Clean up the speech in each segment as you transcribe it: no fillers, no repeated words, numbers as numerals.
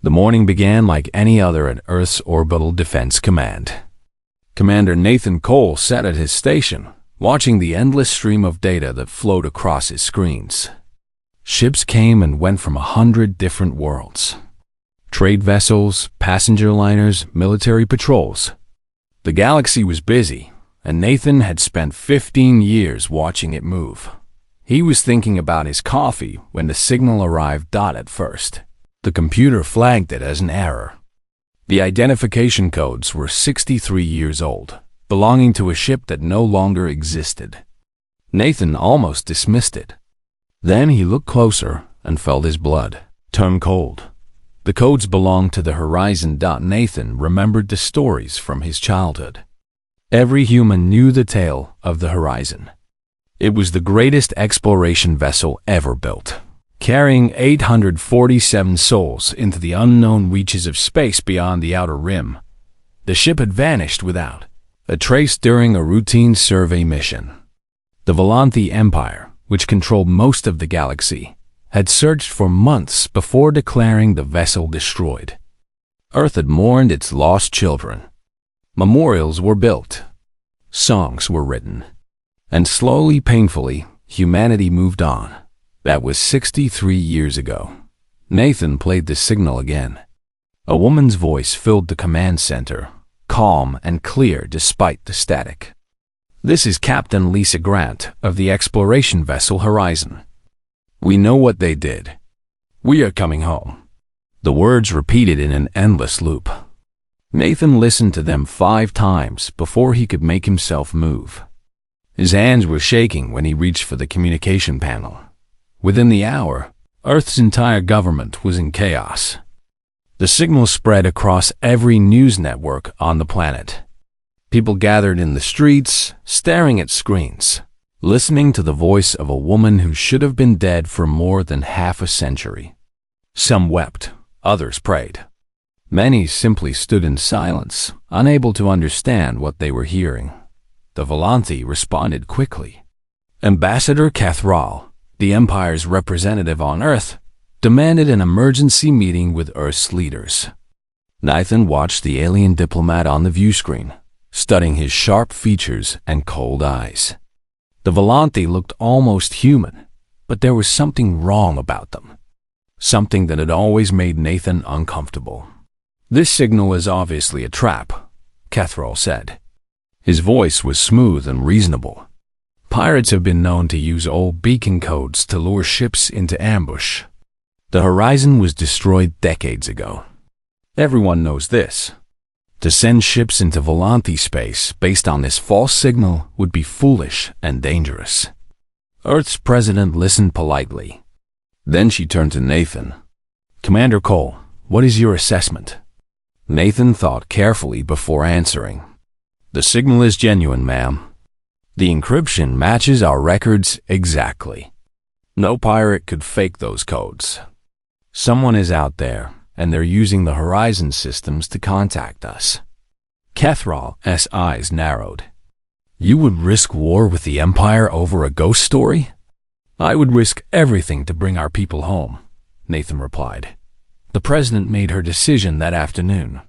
The morning began like any other at Earth's Orbital Defense Command. Commander Nathan Cole sat at his station, watching the endless stream of data that flowed across his screens. Ships came and went from 100 different worlds. Trade vessels, passenger liners, military patrols. The galaxy was busy, and Nathan had spent 15 years watching it move. He was thinking about his coffee when the signal arrived. At first, the computer flagged it as an error. The identification codes were 63 years old, belonging to a ship that no longer existed. Nathan almost dismissed it. Then he looked closer and felt his blood turn cold. The codes belonged to the Horizon. Nathan remembered the stories from his childhood. Every human knew the tale of the Horizon. It was the greatest exploration vessel ever built, carrying 847 souls into the unknown reaches of space beyond the outer rim. The ship had vanished without a trace during a routine survey mission. The Volanthi Empire, which controlled most of the galaxy, had searched for months before declaring the vessel destroyed. Earth had mourned its lost children. Memorials were built. Songs were written. And slowly, painfully, humanity moved on. That was 63 years ago. Nathan played the signal again. A woman's voice filled the command center, calm and clear despite the static. "This is Captain Lisa Grant of the exploration vessel Horizon. We know what they did. We are coming home." The words repeated in an endless loop. Nathan listened to them 5 times before he could make himself move. His hands were shaking when he reached for the communication panel. Within the hour, Earth's entire government was in chaos. The signal spread across every news network on the planet. People gathered in the streets, staring at screens, listening to the voice of a woman who should have been dead for more than half a century. Some wept, others prayed. Many simply stood in silence, unable to understand what they were hearing. The Volanthi responded quickly. Ambassador Cathral, the Empire's representative on Earth, demanded an emergency meeting with Earth's leaders. Nathan watched the alien diplomat on the view screen, studying his sharp features and cold eyes. The Volanthi looked almost human, but there was something wrong about them. Something that had always made Nathan uncomfortable. "This signal is obviously a trap," Cathral said. His voice was smooth and reasonable. "Pirates have been known to use old beacon codes to lure ships into ambush. The Horizon was destroyed decades ago. Everyone knows this. To send ships into Volanthi space based on this false signal would be foolish and dangerous." Earth's president listened politely. Then she turned to Nathan. "Commander Cole, what is your assessment?" Nathan thought carefully before answering. "The signal is genuine, ma'am. The encryption matches our records exactly. No pirate could fake those codes. Someone is out there, and they're using the Horizon systems to contact us." Cathral's eyes narrowed. "You would risk war with the Empire over a ghost story?" "I would risk everything to bring our people home," Nathan replied. The president made her decision that afternoon.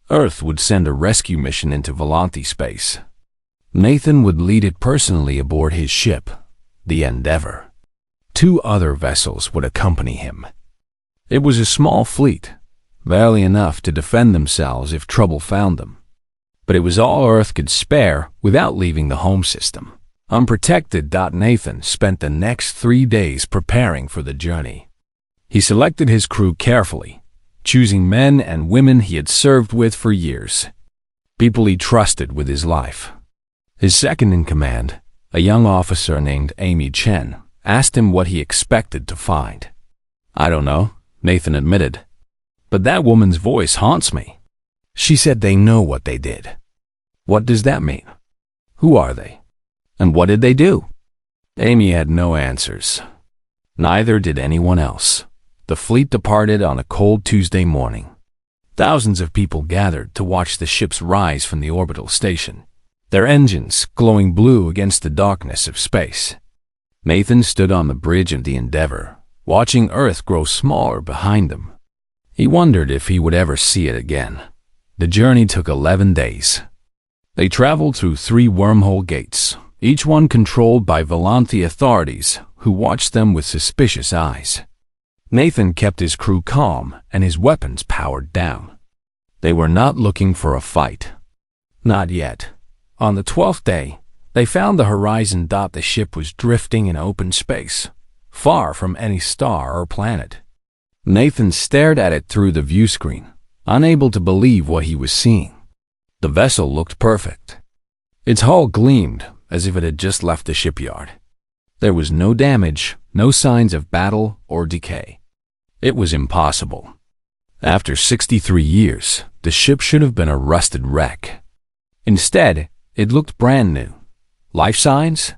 Earth would send a rescue mission into Volanthi space. Nathan would lead it personally aboard his ship, the Endeavor. 2 other vessels would accompany him. It was a small fleet, barely enough to defend themselves if trouble found them. But it was all Earth could spare without leaving the home system. Unprotected, Nathan spent the next 3 days preparing for the journey. He selected his crew carefully, choosing men and women he had served with for years, people he trusted with his life. His second-in-command, a young officer named Amy Chen, asked him what he expected to find. "I don't know," Nathan admitted, "but that woman's voice haunts me. She said they know what they did." "What does that mean? Who are they? And what did they do?" Amy had no answers. Neither did anyone else. The fleet departed on a cold Tuesday morning. Thousands of people gathered to watch the ships rise from the orbital station, their engines glowing blue against the darkness of space. Nathan stood on the bridge of the Endeavor, watching Earth grow smaller behind them. He wondered if he would ever see it again. The journey took 11 days. They traveled through 3 wormhole gates, each one controlled by Volanthi authorities who watched them with suspicious eyes. Nathan kept his crew calm and his weapons powered down. They were not looking for a fight. Not yet. On the 12th day, they found the horizon. The ship was drifting in open space, far from any star or planet. Nathan stared at it through the view screen, unable to believe what he was seeing. The vessel looked perfect. Its hull gleamed as if it had just left the shipyard. There was no damage, no signs of battle or decay. It was impossible. After 63 years, the ship should have been a rusted wreck. Instead, it looked brand new. Life signs?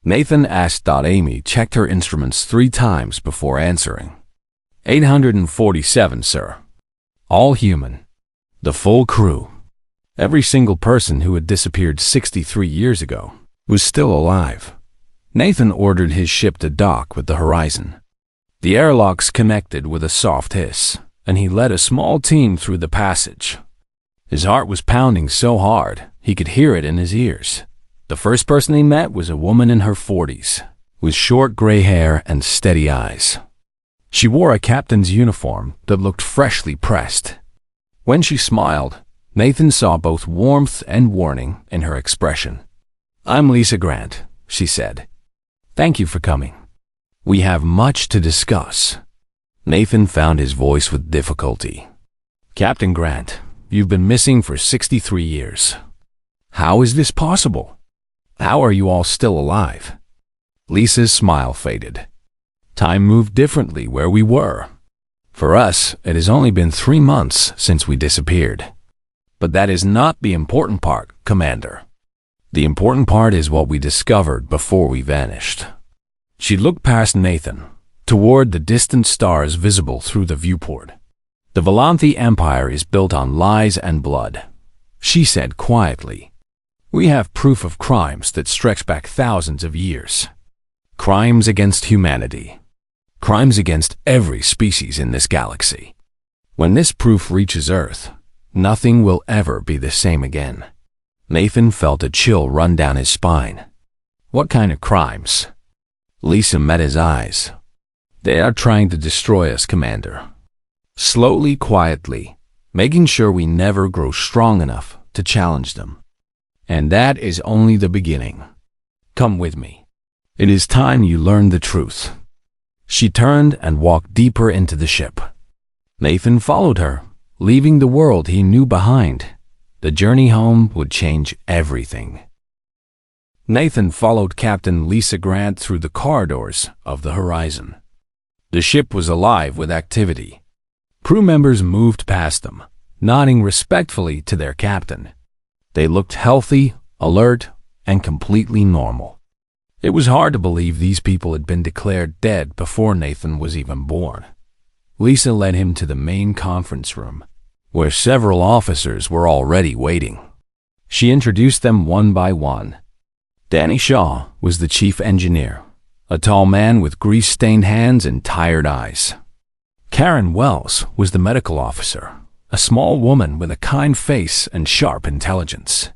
Nathan asked. Amy checked her instruments 3 times before answering. 847, sir. All human. The full crew. Every single person who had disappeared 63 years ago was still alive. Nathan ordered his ship to dock with the horizon. The airlocks connected with a soft hiss, and he led a small team through the passage. His heart was pounding so hard, he could hear it in his ears. The first person he met was a woman in her 40s, with short gray hair and steady eyes. She wore a captain's uniform that looked freshly pressed. When she smiled, Nathan saw both warmth and warning in her expression. "I'm Lisa Grant," she said. "Thank you for coming. We have much to discuss." Nathan found his voice with difficulty. "Captain Grant, you've been missing for 63 years. How is this possible? How are you all still alive?" Lisa's smile faded. "Time moved differently where we were. For us, it has only been 3 months since we disappeared. But that is not the important part, Commander. The important part is what we discovered before we vanished." She looked past Nathan, toward the distant stars visible through the viewport. "The Volanthi Empire is built on lies and blood," she said quietly. "We have proof of crimes that stretch back thousands of years. Crimes against humanity. Crimes against every species in this galaxy. When this proof reaches Earth, nothing will ever be the same again." Nathan felt a chill run down his spine. "What kind of crimes?" Lisa met his eyes. "They are trying to destroy us, Commander. Slowly, quietly, making sure we never grow strong enough to challenge them. And that is only the beginning. Come with me. It is time you learned the truth." She turned and walked deeper into the ship. Nathan followed her, leaving the world he knew behind. The journey home would change everything. Nathan followed Captain Lisa Grant through the corridors of the horizon. The ship was alive with activity. Crew members moved past them, nodding respectfully to their captain. They looked healthy, alert, and completely normal. It was hard to believe these people had been declared dead before Nathan was even born. Lisa led him to the main conference room, where several officers were already waiting. She introduced them one by one. Danny Shaw was the chief engineer, a tall man with grease-stained hands and tired eyes. Karen Wells was the medical officer, a small woman with a kind face and sharp intelligence.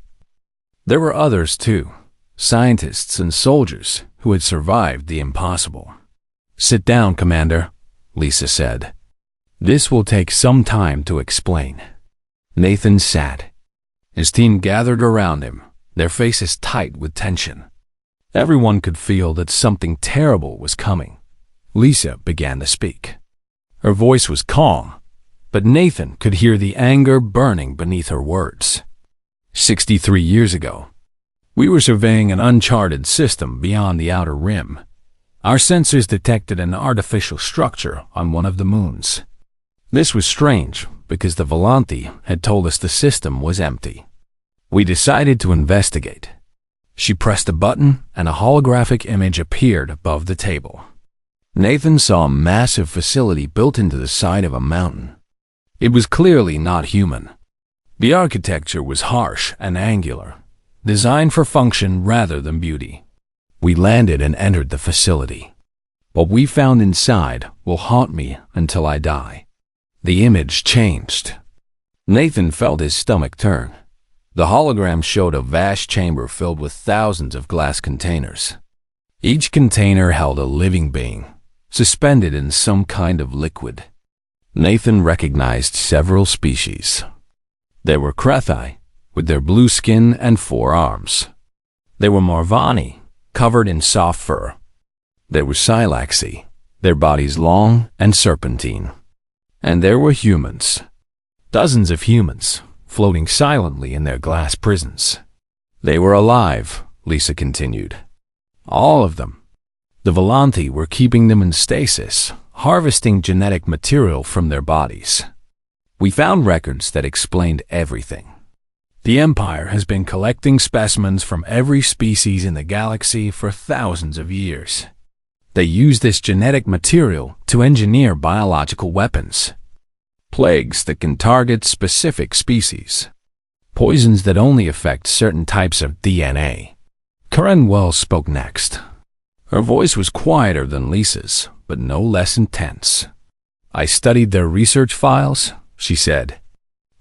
There were others too, scientists and soldiers who had survived the impossible. "Sit down, Commander," Lisa said. "This will take some time to explain." Nathan sat. His team gathered around him, their faces tight with tension. Everyone could feel that something terrible was coming. Lisa began to speak. Her voice was calm, but Nathan could hear the anger burning beneath her words. 63 years ago, we were surveying an uncharted system beyond the outer rim. Our sensors detected an artificial structure on one of the moons. This was strange because the Volanthi had told us the system was empty. We decided to investigate. She pressed a button and a holographic image appeared above the table. Nathan saw a massive facility built into the side of a mountain. It was clearly not human. The architecture was harsh and angular, designed for function rather than beauty. We landed and entered the facility. What we found inside will haunt me until I die. The image changed. Nathan felt his stomach turn. The hologram showed a vast chamber filled with thousands of glass containers. Each container held a living being, suspended in some kind of liquid. Nathan recognized several species. There were Krethi, with their blue skin and 4 arms. There were Marvani, covered in soft fur. There were Silaxi, their bodies long and serpentine. And there were humans. Dozens of humans, floating silently in their glass prisons. They were alive, Lisa continued. All of them. The Volanti were keeping them in stasis, harvesting genetic material from their bodies. We found records that explained everything. The Empire has been collecting specimens from every species in the galaxy for thousands of years. They use this genetic material to engineer biological weapons. Plagues that can target specific species. Poisons that only affect certain types of DNA. Karen Wells spoke next. Her voice was quieter than Lisa's, but no less intense. I studied their research files, she said.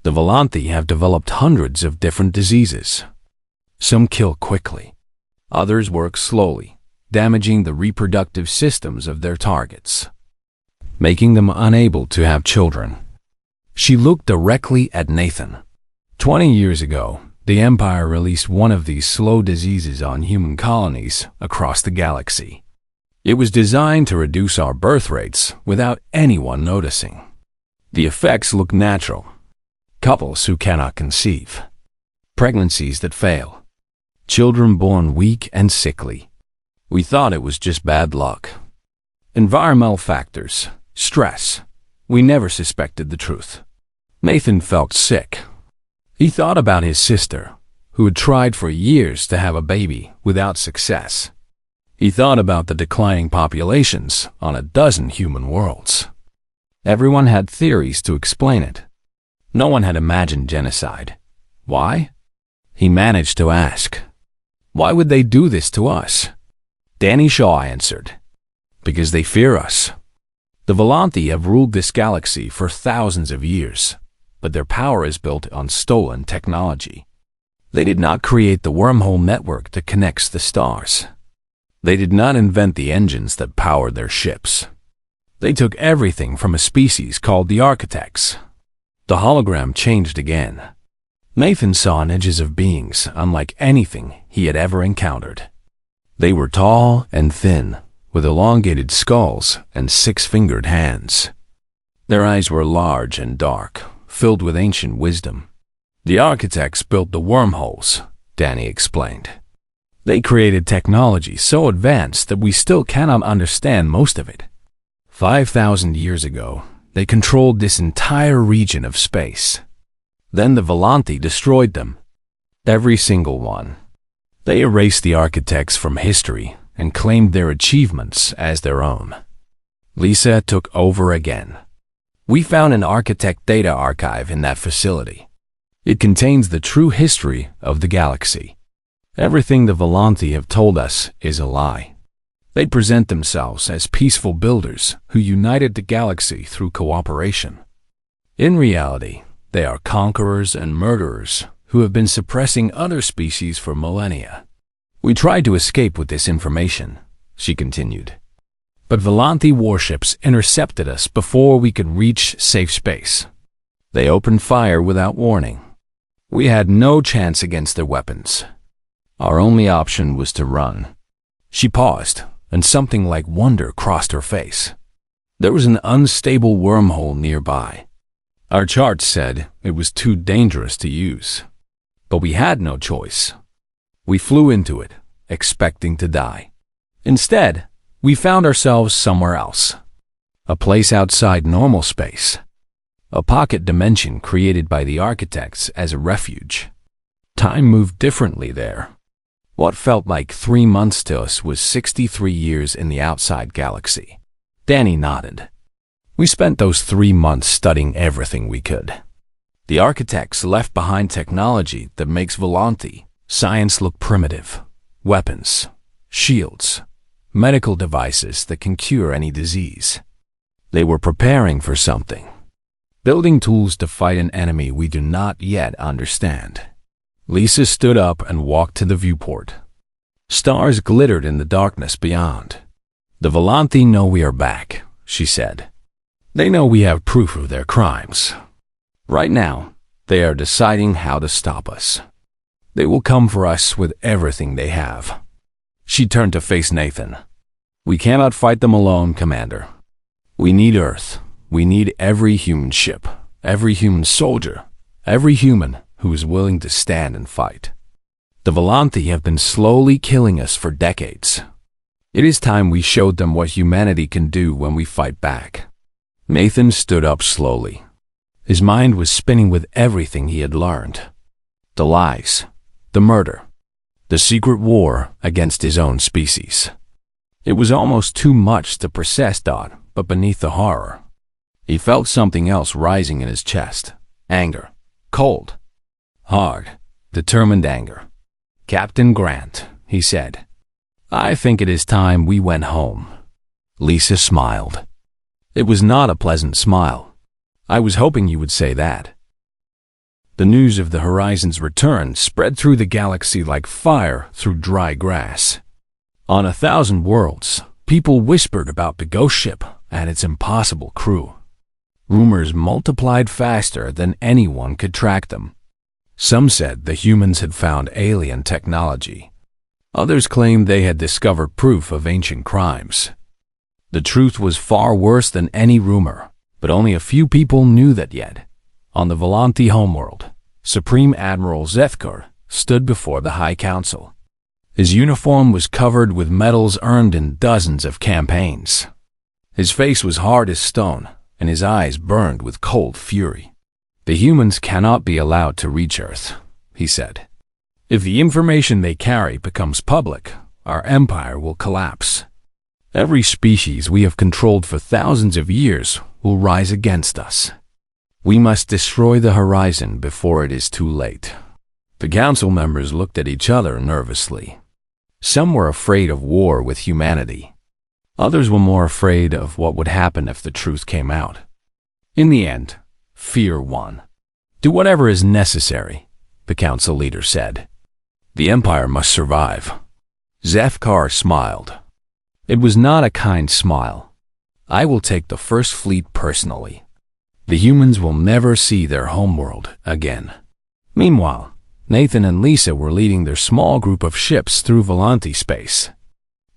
The Volanti have developed hundreds of different diseases. Some kill quickly. Others work slowly, damaging the reproductive systems of their targets, making them unable to have children. She looked directly at Nathan. 20 years ago, the Empire released one of these slow diseases on human colonies across the galaxy. It was designed to reduce our birth rates without anyone noticing. The effects look natural. Couples who cannot conceive. Pregnancies that fail. Children born weak and sickly. We thought it was just bad luck. Environmental factors. Stress. We never suspected the truth. Nathan felt sick. He thought about his sister, who had tried for years to have a baby without success. He thought about the declining populations on a dozen human worlds. Everyone had theories to explain it. No one had imagined genocide. Why? He managed to ask. Why would they do this to us? Danny Shaw answered. Because they fear us. The Volanti have ruled this galaxy for thousands of years, but their power is built on stolen technology. They did not create the wormhole network that connects the stars. They did not invent the engines that power their ships. They took everything from a species called the Architects. The hologram changed again. Nathan saw images of beings unlike anything he had ever encountered. They were tall and thin, with elongated skulls and 6-fingered hands. Their eyes were large and dark, filled with ancient wisdom. The Architects built the wormholes, Danny explained. They created technology so advanced that we still cannot understand most of it. 5,000 years ago, they controlled this entire region of space. Then the Volanti destroyed them. Every single one. They erased the Architects from history and claimed their achievements as their own. Lisa took over again. We found an Architect data archive in that facility. It contains the true history of the galaxy. Everything the Volanti have told us is a lie. They present themselves as peaceful builders who united the galaxy through cooperation. In reality, they are conquerors and murderers who have been suppressing other species for millennia. We tried to escape with this information, she continued. But Volanti warships intercepted us before we could reach safe space. They opened fire without warning. We had no chance against their weapons. Our only option was to run. She paused, and something like wonder crossed her face. There was an unstable wormhole nearby. Our charts said it was too dangerous to use. But we had no choice. We flew into it, expecting to die. Instead, we found ourselves somewhere else. A place outside normal space. A pocket dimension created by the Architects as a refuge. Time moved differently there. What felt like 3 months to us was 63 years in the outside galaxy. Danny nodded. We spent those 3 months studying everything we could. The Architects left behind technology that makes Volanti science look primitive. Weapons, shields, medical devices that can cure any disease. They were preparing for something. building tools to fight an enemy we do not yet understand. Lisa stood up and walked to the viewport. Stars glittered in the darkness beyond. The Volanthi know we are back, she said. They know we have proof of their crimes. Right now, they are deciding how to stop us. They will come for us with everything they have. She turned to face Nathan. We cannot fight them alone, Commander. We need Earth. We need every human ship, every human soldier, every human who is willing to stand and fight. The Volanthi have been slowly killing us for decades. It is time we showed them what humanity can do when we fight back. Nathan stood up slowly. His mind was spinning with everything he had learned. The lies, the murder, the secret war against his own species. It was almost too much to process, but beneath the horror, he felt something else rising in his chest. Anger. Cold. Hard. Determined anger. Captain Grant, he said. I think it is time we went home. Lisa smiled. It was not a pleasant smile. I was hoping you would say that. The news of the Horizon's return spread through the galaxy like fire through dry grass. On 1,000 worlds, people whispered about the ghost ship and its impossible crew. Rumors multiplied faster than anyone could track them. Some said the humans had found alien technology. Others claimed they had discovered proof of ancient crimes. The truth was far worse than any rumor, but only a few people knew that yet. On the Volanthi homeworld, Supreme Admiral Zethkar stood before the High Council. His uniform was covered with medals earned in dozens of campaigns. His face was hard as stone, and his eyes burned with cold fury. The humans cannot be allowed to reach Earth, he said. If the information they carry becomes public, our empire will collapse. Every species we have controlled for thousands of years will rise against us. We must destroy the Horizon before it is too late. The council members looked at each other nervously. Some were afraid of war with humanity. Others were more afraid of what would happen if the truth came out. In the end, fear won. Do whatever is necessary, the council leader said. The Empire must survive. Zethkar smiled. It was not a kind smile. I will take the First Fleet personally. The humans will never see their homeworld again. Meanwhile, Nathan and Lisa were leading their small group of ships through Volanthi space.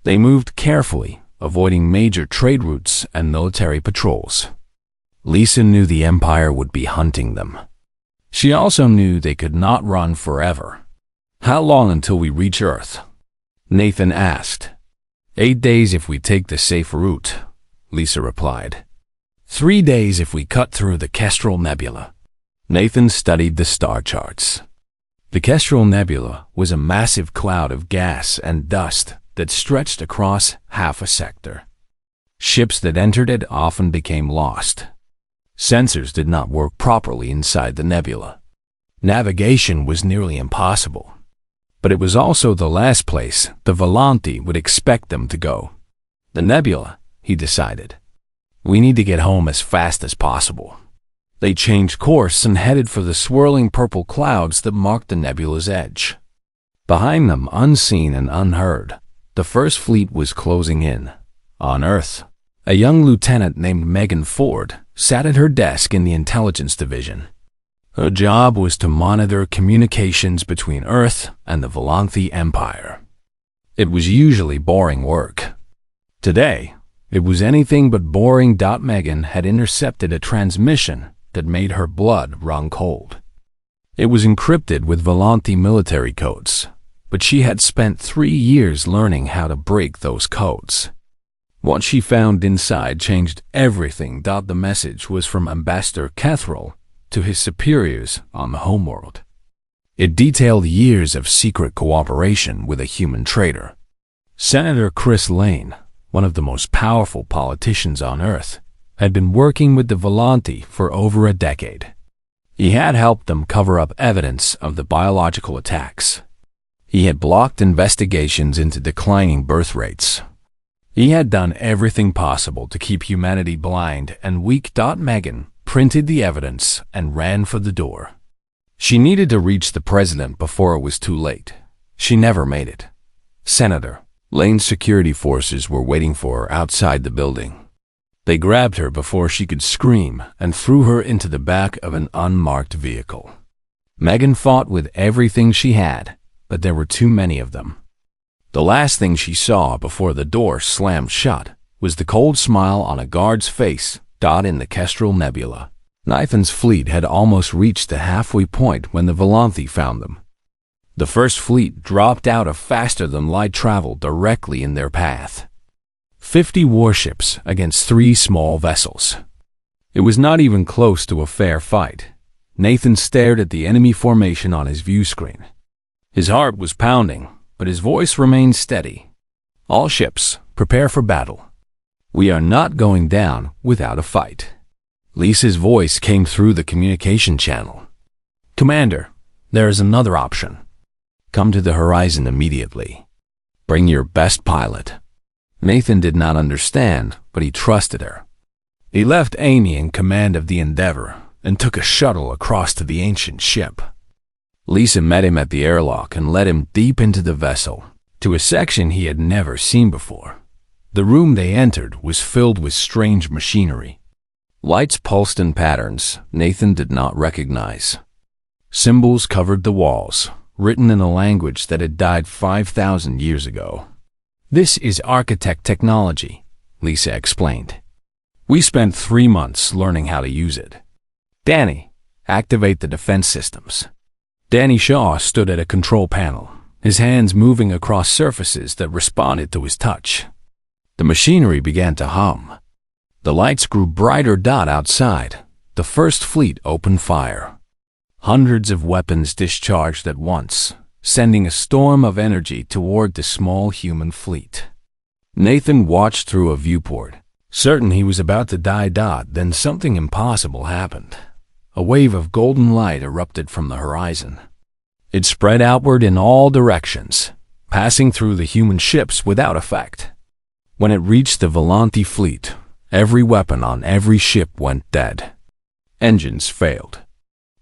They moved carefully, avoiding major trade routes and military patrols. Lisa knew the Empire would be hunting them. She also knew they could not run forever. How long until we reach Earth? Nathan asked. 8 days if we take the safe route, Lisa replied. 3 days if we cut through the Kestrel Nebula. Nathan studied the star charts. The Kestrel Nebula was a massive cloud of gas and dust that stretched across half a sector. Ships that entered it often became lost. Sensors did not work properly inside the nebula. Navigation was nearly impossible. But it was also the last place the Volanthi would expect them to go. The nebula, he decided. We need to get home as fast as possible. They changed course and headed for the swirling purple clouds that marked the nebula's edge. Behind them, unseen and unheard, the First Fleet was closing in. On Earth, a young lieutenant named Megan Ford sat at her desk in the intelligence division. Her job was to monitor communications between Earth and the Volanthi Empire. It was usually boring work. Today, it was anything but boring. Megan had intercepted a transmission that made her blood run cold. It was encrypted with Volanthi military codes, but she had spent 3 years learning how to break those codes. What she found inside changed everything. The message was from Ambassador Catherall to his superiors on the homeworld. It detailed years of secret cooperation with a human traitor. Senator Chris Lane, one of the most powerful politicians on Earth, had been working with the Volanthi for over a decade. He had helped them cover up evidence of the biological attacks. He had blocked investigations into declining birth rates. He had done everything possible to keep humanity blind and weak. Megan printed the evidence, and ran for the door. She needed to reach the president before it was too late. She never made it. Senator Lane's security forces were waiting for her outside the building. They grabbed her before she could scream and threw her into the back of an unmarked vehicle. Megan fought with everything she had, but there were too many of them. The last thing she saw before the door slammed shut was the cold smile on a guard's face in the Kestrel Nebula. Nathan's fleet had almost reached the halfway point when the Volanthi found them. The first fleet dropped out of faster-than-light travel directly in their path. 50 warships against 3 small vessels. It was not even close to a fair fight. Nathan stared at the enemy formation on his view screen. His heart was pounding, but his voice remained steady. All ships, prepare for battle. We are not going down without a fight. Lisa's voice came through the communication channel. Commander, there is another option. Come to the horizon immediately. Bring your best pilot. Nathan did not understand, but he trusted her. He left Amy in command of the Endeavor and took a shuttle across to the ancient ship. Lisa met him at the airlock and led him deep into the vessel, to a section he had never seen before. The room they entered was filled with strange machinery. Lights pulsed in patterns Nathan did not recognize. Symbols covered the walls, written in a language that had died 5,000 years ago. This is architect technology, Lisa explained. We spent 3 months learning how to use it. Danny, activate the defense systems. Danny Shaw stood at a control panel, his hands moving across surfaces that responded to his touch. The machinery began to hum. The lights grew brighter outside. The first fleet opened fire. Hundreds of weapons discharged at once, sending a storm of energy toward the small human fleet. Nathan watched through a viewport, certain he was about to die. Then something impossible happened. A wave of golden light erupted from the horizon. It spread outward in all directions, passing through the human ships without effect. When it reached the Volanthi fleet, every weapon on every ship went dead. Engines failed.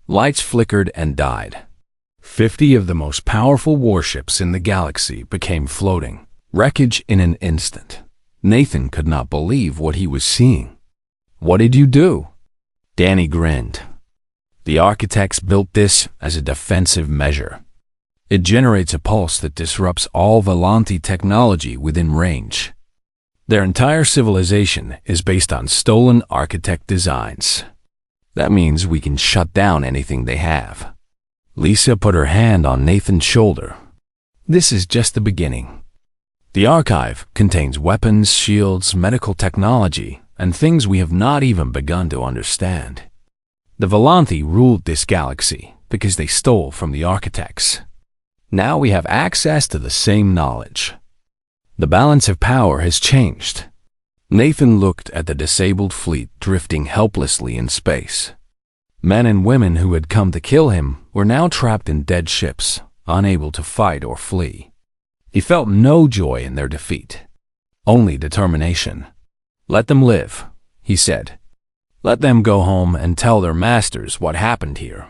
Lights flickered and died. 50 of the most powerful warships in the galaxy became floating wreckage in an instant. Nathan could not believe what he was seeing. What did you do? Danny grinned. The architects built this as a defensive measure. It generates a pulse that disrupts all Volanthi technology within range. Their entire civilization is based on stolen architect designs. That means we can shut down anything they have. Lisa put her hand on Nathan's shoulder. This is just the beginning. The archive contains weapons, shields, medical technology, and things we have not even begun to understand. The Volanthi ruled this galaxy because they stole from the architects. Now we have access to the same knowledge. The balance of power has changed. Nathan looked at the disabled fleet drifting helplessly in space. Men and women who had come to kill him were now trapped in dead ships, unable to fight or flee. He felt no joy in their defeat, only determination. Let them live, he said. Let them go home and tell their masters what happened here.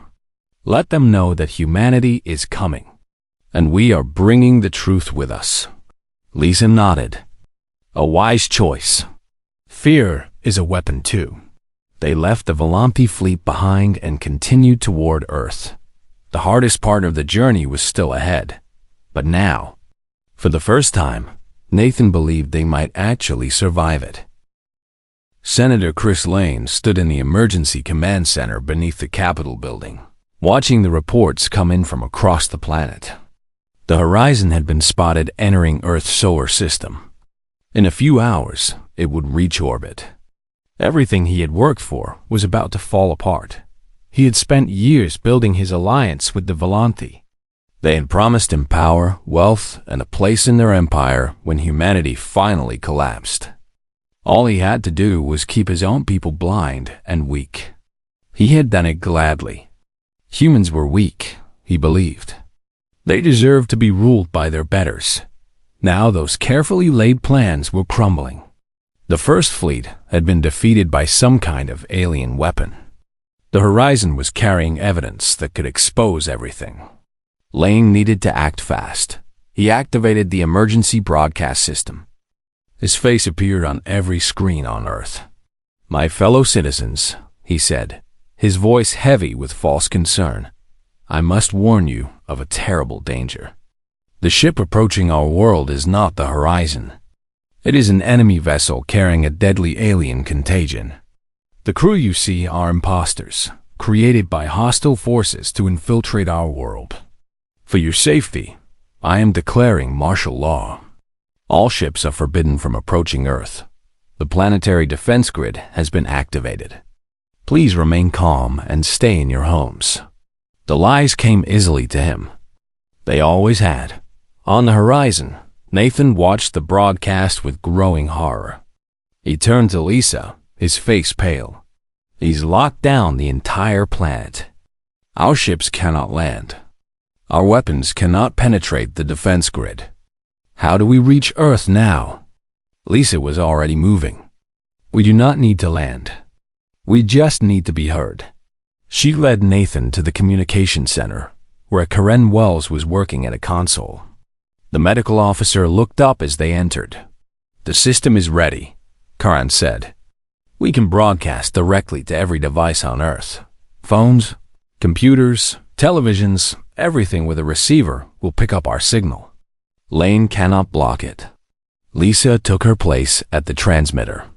Let them know that humanity is coming, and we are bringing the truth with us. Lisa nodded. A wise choice. Fear is a weapon too. They left the Volanthi fleet behind and continued toward Earth. The hardest part of the journey was still ahead. But now, for the first time, Nathan believed they might actually survive it. Senator Chris Lane stood in the emergency command center beneath the Capitol building, watching the reports come in from across the planet. The horizon had been spotted entering Earth's solar system. In a few hours, it would reach orbit. Everything he had worked for was about to fall apart. He had spent years building his alliance with the Volanthi. They had promised him power, wealth, and a place in their empire when humanity finally collapsed. All he had to do was keep his own people blind and weak. He had done it gladly. Humans were weak, he believed. They deserved to be ruled by their betters. Now those carefully laid plans were crumbling. The first fleet had been defeated by some kind of alien weapon. The horizon was carrying evidence that could expose everything. Lane needed to act fast. He activated the emergency broadcast system. His face appeared on every screen on Earth. "My fellow citizens," he said, his voice heavy with false concern, "I must warn you of a terrible danger. The ship approaching our world is not the horizon. It is an enemy vessel carrying a deadly alien contagion. The crew you see are imposters, created by hostile forces to infiltrate our world. For your safety, I am declaring martial law. All ships are forbidden from approaching Earth. The planetary defense grid has been activated. Please remain calm and stay in your homes." The lies came easily to him. They always had. On the horizon, Nathan watched the broadcast with growing horror. He turned to Lisa, his face pale. "He's locked down the entire planet. Our ships cannot land. Our weapons cannot penetrate the defense grid. How do we reach Earth now?" Lisa was already moving. "We do not need to land. We just need to be heard." She led Nathan to the communication center, where Karen Wells was working at a console. The medical officer looked up as they entered. "The system is ready," Karen said. "We can broadcast directly to every device on Earth. Phones, computers, televisions, everything with a receiver will pick up our signal. Lane cannot block it." Lisa took her place at the transmitter.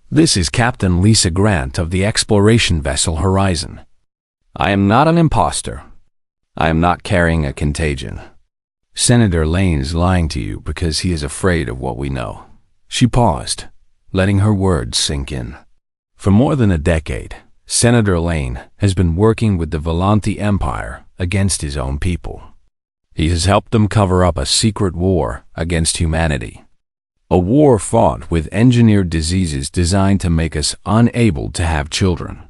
"This is Captain Lisa Grant of the exploration vessel Horizon. I am not an imposter. I am not carrying a contagion. Senator Lane is lying to you because he is afraid of what we know." She paused, letting her words sink in. For more than a decade, Senator Lane has been working with the Volante Empire against his own people. He has helped them cover up a secret war against humanity. A war fought with engineered diseases designed to make us unable to have children.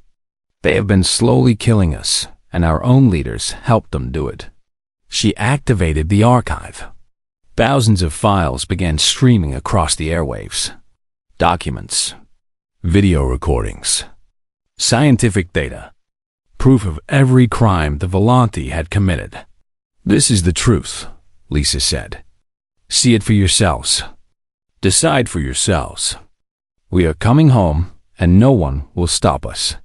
They have been slowly killing us, and our own leaders helped them do it. She activated the archive. Thousands of files began streaming across the airwaves. Documents, video recordings, scientific data, proof of every crime the Volante had committed. "This is the truth," Lisa said. "See it for yourselves. Decide for yourselves. We are coming home, and no one will stop us."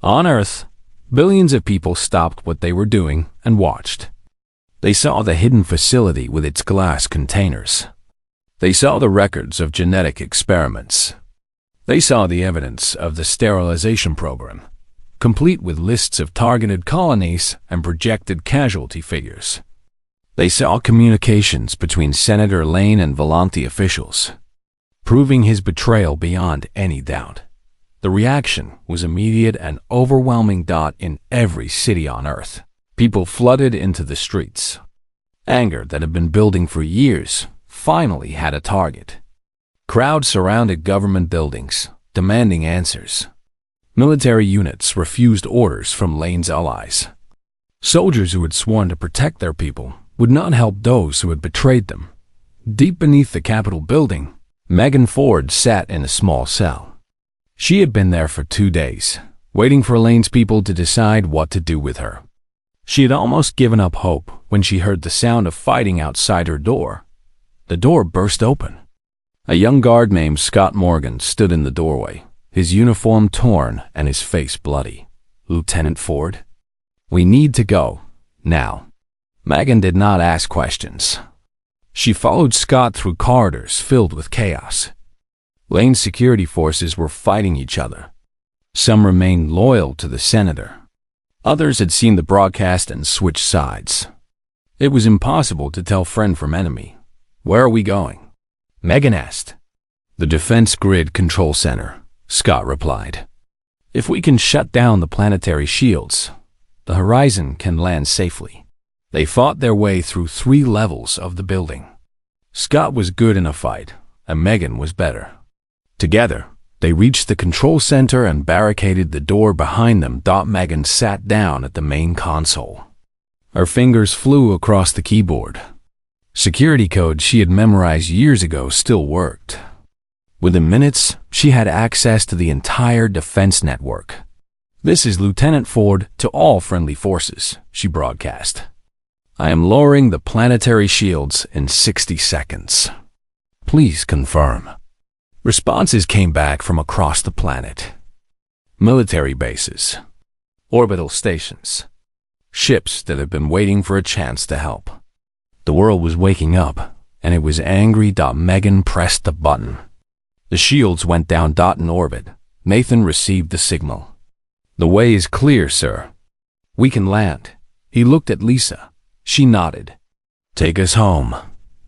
On Earth, billions of people stopped what they were doing and watched. They saw the hidden facility with its glass containers. They saw the records of genetic experiments. They saw the evidence of the sterilization program, complete with lists of targeted colonies and projected casualty figures. They saw communications between Senator Lane and Volante officials, proving his betrayal beyond any doubt. The reaction was immediate and overwhelming. In every city on Earth, people flooded into the streets. Anger that had been building for years finally had a target. Crowds surrounded government buildings, demanding answers. Military units refused orders from Lane's allies. Soldiers who had sworn to protect their people would not help those who had betrayed them. Deep beneath the Capitol building, Megan Ford sat in a small cell. She had been there for 2 days, waiting for Lane's people to decide what to do with her. She had almost given up hope when she heard the sound of fighting outside her door. The door burst open. A young guard named Scott Morgan stood in the doorway, his uniform torn and his face bloody. "Lieutenant Ford, we need to go, now." Megan did not ask questions. She followed Scott through corridors filled with chaos. Lane's security forces were fighting each other. Some remained loyal to the senator. Others had seen the broadcast and switched sides. It was impossible to tell friend from enemy. "Where are we going?" Megan asked. "The Defense Grid Control Center," Scott replied. "If we can shut down the planetary shields, the Horizon can land safely." They fought their way through 3 levels of the building. Scott was good in a fight, and Megan was better. Together, they reached the control center and barricaded the door behind them. Megan sat down at the main console. Her fingers flew across the keyboard. Security code she had memorized years ago still worked. Within minutes, she had access to the entire defense network. "This is Lieutenant Ford to all friendly forces," she broadcast. "I am lowering the planetary shields in 60 seconds. Please confirm." Responses came back from across the planet. Military bases, orbital stations, ships that had been waiting for a chance to help. The world was waking up, and it was angry. Megan pressed the button. The shields went down. In orbit, Nathan received the signal. "The way is clear, sir. We can land." He looked at Lisa. She nodded. "Take us home,"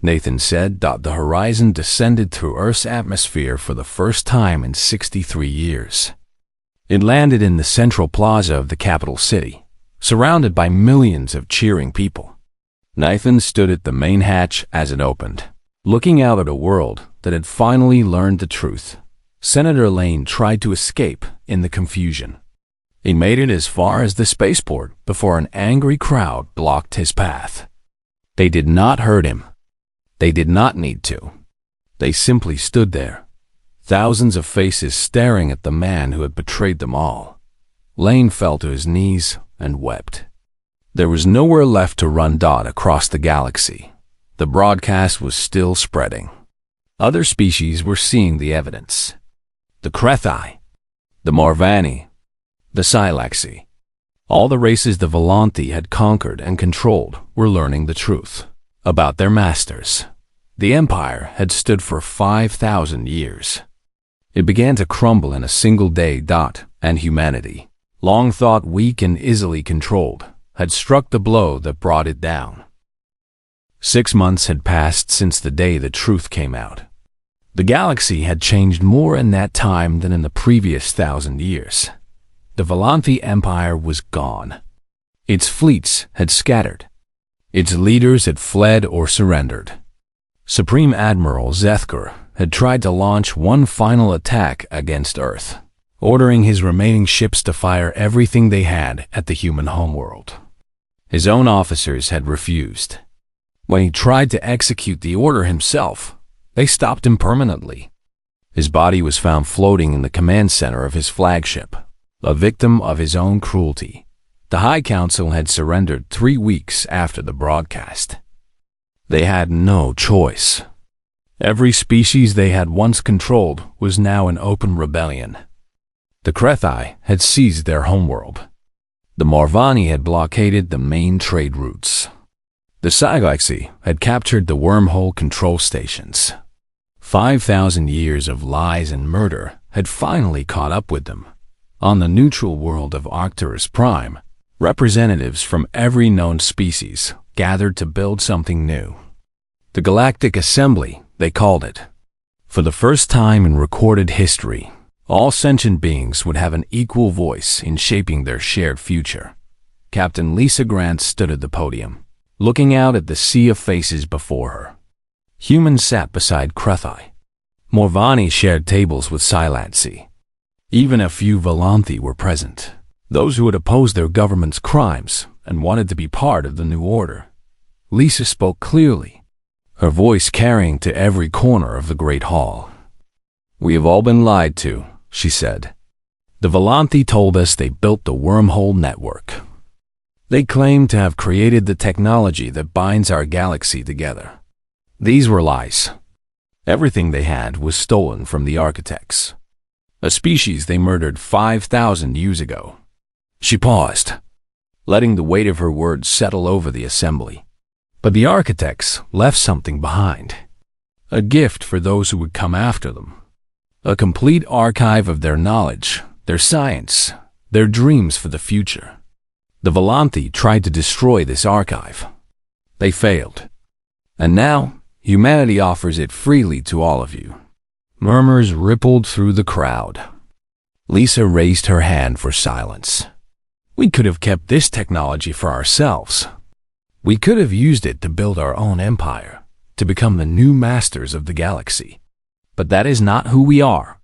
Nathan said. The horizon descended through Earth's atmosphere for the first time in 63 years. It landed in the central plaza of the capital city, surrounded by millions of cheering people. Nathan stood at the main hatch as it opened, looking out at a world that had finally learned the truth. Senator Lane tried to escape in the confusion. He made it as far as the spaceport before an angry crowd blocked his path. They did not hurt him. They did not need to. They simply stood there, thousands of faces staring at the man who had betrayed them all. Lane fell to his knees and wept. There was nowhere left to run. Across the galaxy, the broadcast was still spreading. Other species were seeing the evidence. The Krethi, the Marvani, the Silaxi. All the races the Volanthi had conquered and controlled were learning the truth about their masters. The Empire had stood for 5,000 years. It began to crumble in a single day. And humanity, long thought weak and easily controlled, had struck the blow that brought it down. 6 months had passed since the day the truth came out. The galaxy had changed more in that time than in the previous 1,000 years. The Volanthi Empire was gone. Its fleets had scattered. Its leaders had fled or surrendered. Supreme Admiral Zethkar had tried to launch one final attack against Earth, ordering his remaining ships to fire everything they had at the human homeworld. His own officers had refused. When he tried to execute the order himself, they stopped him permanently. His body was found floating in the command center of his flagship, a victim of his own cruelty. The High Council had surrendered 3 weeks after the broadcast. They had no choice. Every species they had once controlled was now in open rebellion. The Krethi had seized their homeworld. The Marvani had blockaded the main trade routes. The Silaxi had captured the wormhole control stations. 5,000 years of lies and murder had finally caught up with them. On the neutral world of Arcturus Prime, representatives from every known species gathered to build something new. The Galactic Assembly, they called it. For the first time in recorded history, all sentient beings would have an equal voice in shaping their shared future. Captain Lisa Grant stood at the podium, looking out at the sea of faces before her. Humans sat beside Krethi. Marvani shared tables with Silaxi. Even a few Volanthi were present, those who had opposed their government's crimes and wanted to be part of the new order. Lisa spoke clearly, her voice carrying to every corner of the great hall. "We have all been lied to," she said. "The Volanthi told us they built the wormhole network. They claimed to have created the technology that binds our galaxy together. These were lies. Everything they had was stolen from the architects, a species they murdered 5,000 years ago." She paused, letting the weight of her words settle over the assembly. But the architects left something behind, a gift for those who would come after them, a complete archive of their knowledge, their science, their dreams for the future. The Volanthi tried to destroy this archive. They failed. And now, humanity offers it freely to all of you. Murmurs rippled through the crowd. Lisa raised her hand for silence. "We could have kept this technology for ourselves. We could have used it to build our own empire, to become the new masters of the galaxy. But that is not who we are.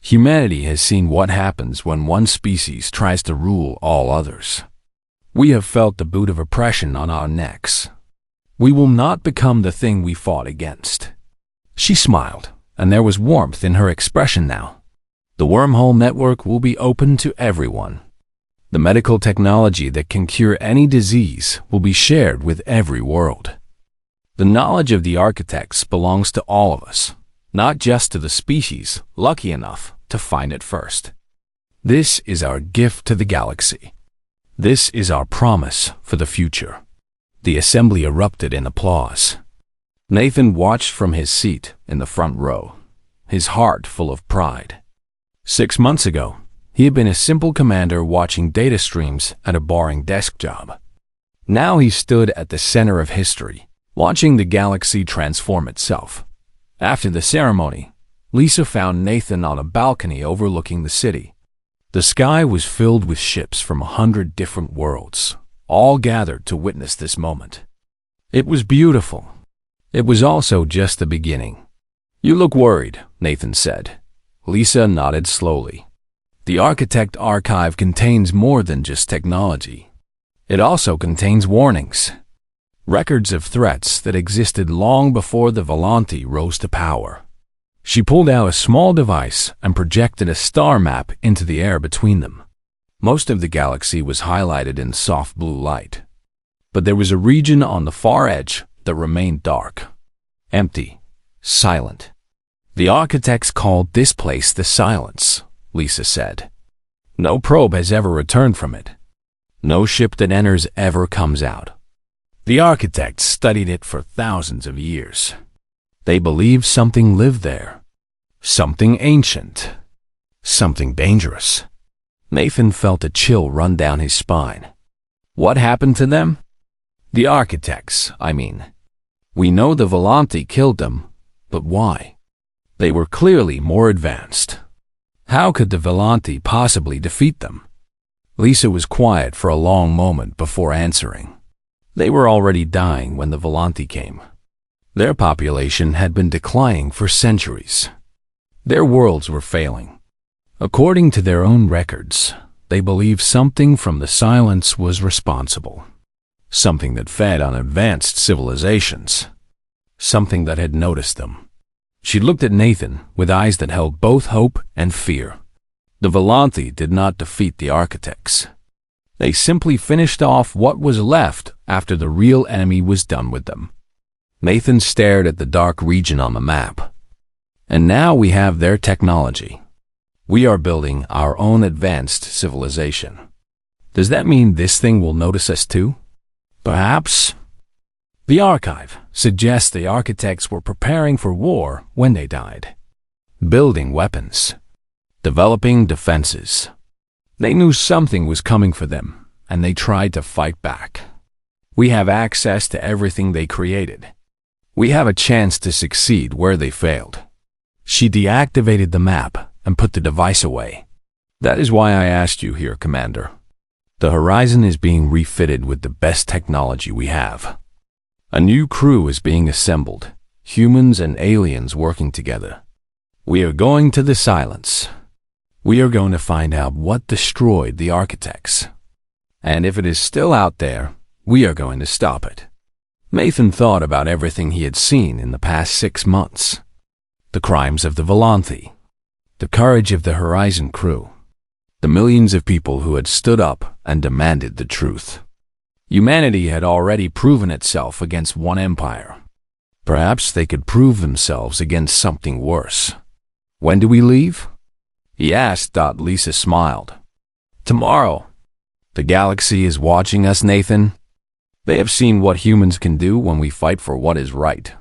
Humanity has seen what happens when one species tries to rule all others. We have felt the boot of oppression on our necks. We will not become the thing we fought against." She smiled, and there was warmth in her expression now. "The wormhole network will be open to everyone. The medical technology that can cure any disease will be shared with every world. The knowledge of the architects belongs to all of us, not just to the species lucky enough to find it first. This is our gift to the galaxy. This is our promise for the future. The assembly erupted in applause. Nathan watched from his seat in the front row, his heart full of pride. 6 months ago, he had been a simple commander watching data streams at a boring desk job. Now he stood at the center of history, watching the galaxy transform itself. After the ceremony, Lisa found Nathan on a balcony overlooking the city. The sky was filled with ships from 100 different worlds, all gathered to witness this moment. It was beautiful. It was also just the beginning. "You look worried," Nathan said. Lisa nodded slowly. The Architect Archive contains more than just technology. It also contains warnings, records of threats that existed long before the Volanti rose to power. She pulled out a small device and projected a star map into the air between them. Most of the galaxy was highlighted in soft blue light, but there was a region on the far edge that remained dark, empty, silent. The architects called this place the Silence, Lisa said. No probe has ever returned from it. No ship that enters ever comes out. The architects studied it for thousands of years. They believed something lived there. Something ancient. Something dangerous. Nathan felt a chill run down his spine. What happened to them? The architects, I mean. We know the Volanti killed them, but why? They were clearly more advanced. How could the Volanti possibly defeat them? Lisa was quiet for a long moment before answering. They were already dying when the Volanti came. Their population had been declining for centuries. Their worlds were failing. According to their own records, they believed something from the Silence was responsible. Something that fed on advanced civilizations. Something that had noticed them. She looked at Nathan with eyes that held both hope and fear. The Volanti did not defeat the architects. They simply finished off what was left after the real enemy was done with them. Nathan stared at the dark region on the map. And now we have their technology. We are building our own advanced civilization. Does that mean this thing will notice us too? Perhaps. The archive suggests the architects were preparing for war when they died. Building weapons. Developing defenses. They knew something was coming for them, and they tried to fight back. We have access to everything they created. We have a chance to succeed where they failed. She deactivated the map and put the device away. That is why I asked you here, Commander. The Horizon is being refitted with the best technology we have. A new crew is being assembled, humans and aliens working together. We are going to the Silence. We are going to find out what destroyed the architects. And if it is still out there, we are going to stop it. Nathan thought about everything he had seen in the past 6 months. The crimes of the Volanti. The courage of the Horizon crew. The millions of people who had stood up and demanded the truth. Humanity had already proven itself against one empire. Perhaps they could prove themselves against something worse. When do we leave? He asked. Lisa smiled. Tomorrow. The galaxy is watching us, Nathan. They have seen what humans can do when we fight for what is right.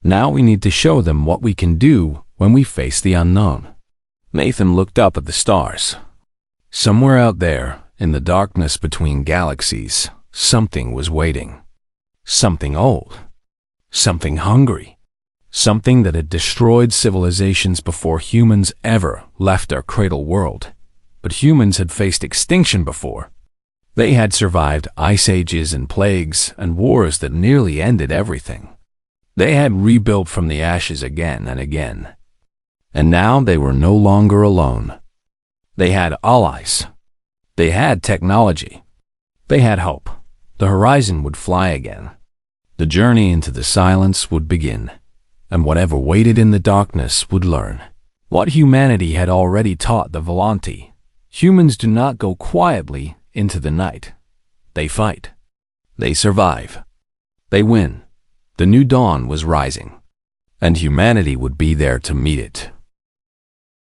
Now we need to show them what we can do when we face the unknown. Nathan looked up at the stars. Somewhere out there, in the darkness between galaxies, something was waiting. Something old. Something hungry. Something that had destroyed civilizations before humans ever left our cradle world. But humans had faced extinction before. They had survived ice ages and plagues and wars that nearly ended everything. They had rebuilt from the ashes again and again. And now they were no longer alone. They had allies. They had technology. They had hope. The Horizon would fly again. The journey into the Silence would begin, and whatever waited in the darkness would learn. What humanity had already taught the Volanti. Humans do not go quietly into the night. They fight. They survive. They win. The new dawn was rising, and humanity would be there to meet it.